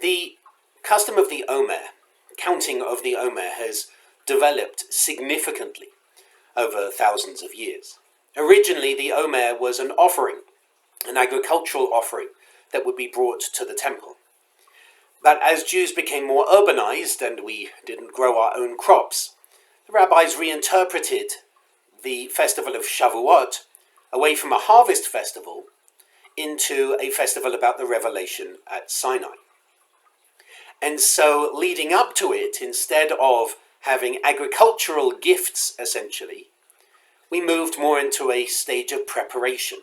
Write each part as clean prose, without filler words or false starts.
The custom of the Omer, counting of the Omer, has developed significantly over thousands of years. Originally, the Omer was an offering, an agricultural offering that would be brought to the temple. But as Jews became more urbanized and we didn't grow our own crops, the rabbis reinterpreted the festival of Shavuot away from a harvest festival into a festival about the revelation at Sinai. And so leading up to it, instead of having agricultural gifts essentially, we moved more into a stage of preparation.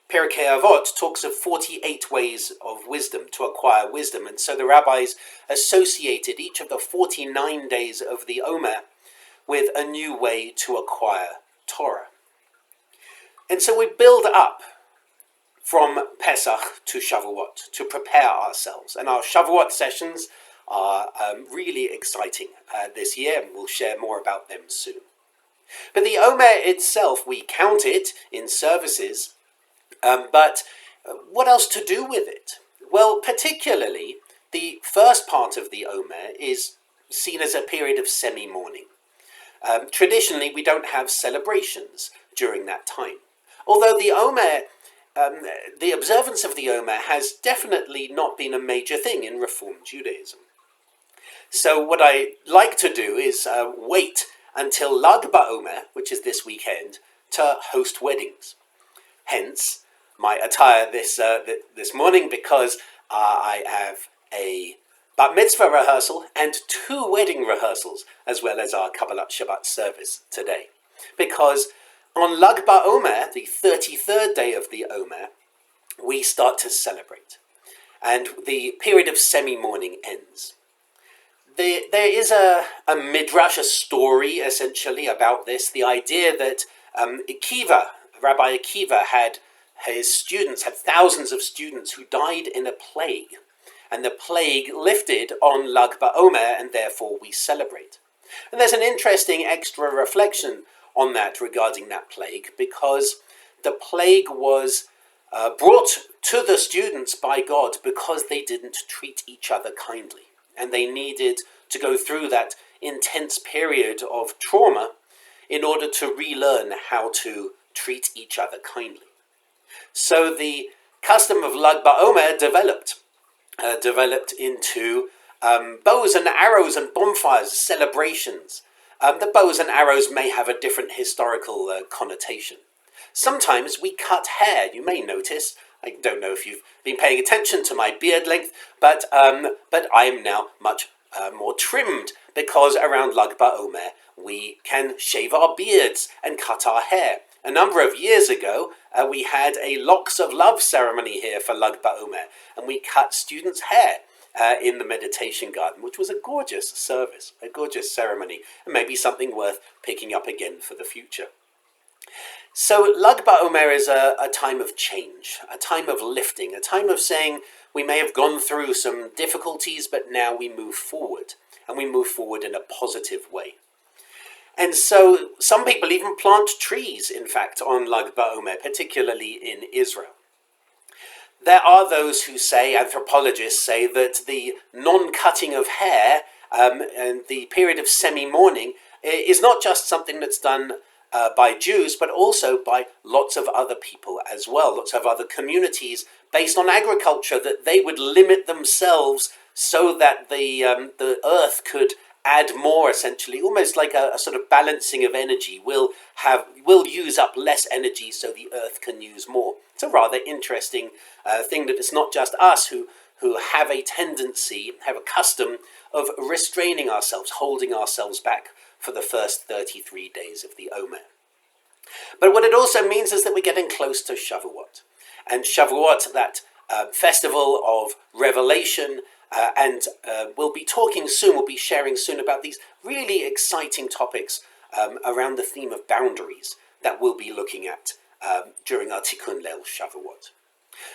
Pirkei Avot talks of 48 ways of wisdom, to acquire wisdom, and so the rabbis associated each of the 49 days of the Omer with a new way to acquire Torah. And so we build up from Pesach to Shavuot to prepare ourselves, and our Shavuot sessions are really exciting this year, and we'll share more about them soon. But the Omer itself, we count it in services, but what else to do with it? Well, particularly, the first part of the Omer is seen as a period of semi-mourning. Traditionally, we don't have celebrations during that time. Although the Omer, the observance of the Omer has definitely not been a major thing in Reform Judaism. So what I like to do is wait until Lag BaOmer, which is this weekend, to host weddings. Hence, my attire this morning, because I have a Bat Mitzvah rehearsal and 2 wedding rehearsals, as well as our Kabbalat Shabbat service today. Because on Lag BaOmer, the 33rd day of the Omer, we start to celebrate. And the period of semi-mourning ends. There is a midrash, a story essentially about this. The idea that Rabbi Akiva had thousands of students who died in a plague. And the plague lifted on Lag BaOmer, and therefore we celebrate. And there's an interesting extra reflection on that regarding that plague, because the plague was brought to the students by God because they didn't treat each other kindly. And they needed to go through that intense period of trauma in order to relearn how to treat each other kindly. So the custom of Lag BaOmer developed into bows and arrows and bonfires, celebrations. The bows and arrows may have a different historical connotation. Sometimes we cut hair. You may notice, I don't know if you've been paying attention to my beard length, but I am now much more trimmed, because around Lag BaOmer we can shave our beards and cut our hair. A number of years ago, we had a locks of love ceremony here for Lag BaOmer, and we cut students' hair in the meditation garden, which was a gorgeous service, a gorgeous ceremony, and maybe something worth picking up again for the future. So Lag BaOmer is a time of change, a time of lifting, a time of saying we may have gone through some difficulties, but now we move forward, and we move forward in a positive way. And so some people even plant trees, in fact, on Lag BaOmer, particularly in Israel. There are those who say, anthropologists say, that the non-cutting of hair and the period of semi-mourning is not just something that's done by Jews, but also by lots of other people as well, lots of other communities based on agriculture, that they would limit themselves so that the earth could add more, essentially, almost like a sort of balancing of energy. We'll use up less energy so the earth can use more. It's a rather interesting thing, that it's not just us who have a tendency, have a custom of restraining ourselves, holding ourselves back for the first 33 days of the Omer. But what it also means is that we're getting close to Shavuot. And Shavuot, that festival of revelation, and we'll be talking soon, we'll be sharing soon about these really exciting topics around the theme of boundaries that we'll be looking at during our Tikkun Leil Shavuot.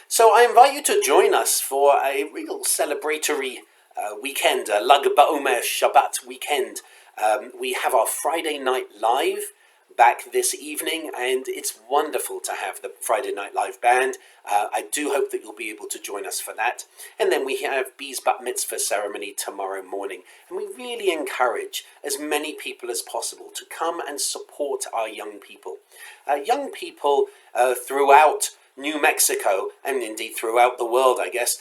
So I invite you to join us for a real celebratory weekend, a Lag BaOmer Shabbat weekend. We have our Friday night live back this evening, and it's wonderful to have the Friday Night Live band. I do hope that you'll be able to join us for that. And then we have Bee's Bat Mitzvah ceremony tomorrow morning, and we really encourage as many people as possible to come and support our young people. Young people throughout New Mexico, and indeed throughout the world, I guess,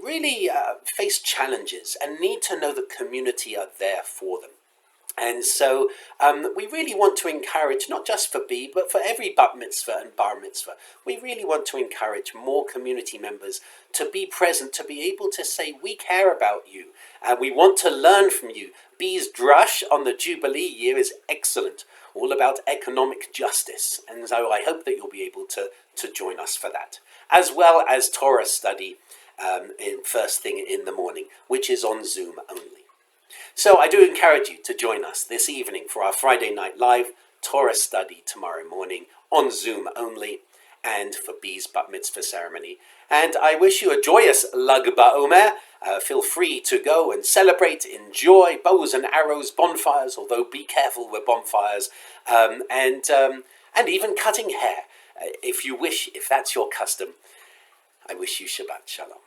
really face challenges and need to know the community are there for them. And so we really want to encourage, not just for B, but for every bat mitzvah and bar mitzvah, we really want to encourage more community members to be present, to be able to say, we care about you, and we want to learn from you. B's drush on the Jubilee year is excellent, all about economic justice, and so I hope that you'll be able to join us for that, as well as Torah study in first thing in the morning, which is on Zoom only. So I do encourage you to join us this evening for our Friday Night Live Torah study tomorrow morning on Zoom only, and for B's Bat Mitzvah ceremony. And I wish you a joyous Lag BaOmer. Feel free to go and celebrate, enjoy bows and arrows, bonfires, although be careful with bonfires, and even cutting hair. If you wish, if that's your custom, I wish you Shabbat Shalom.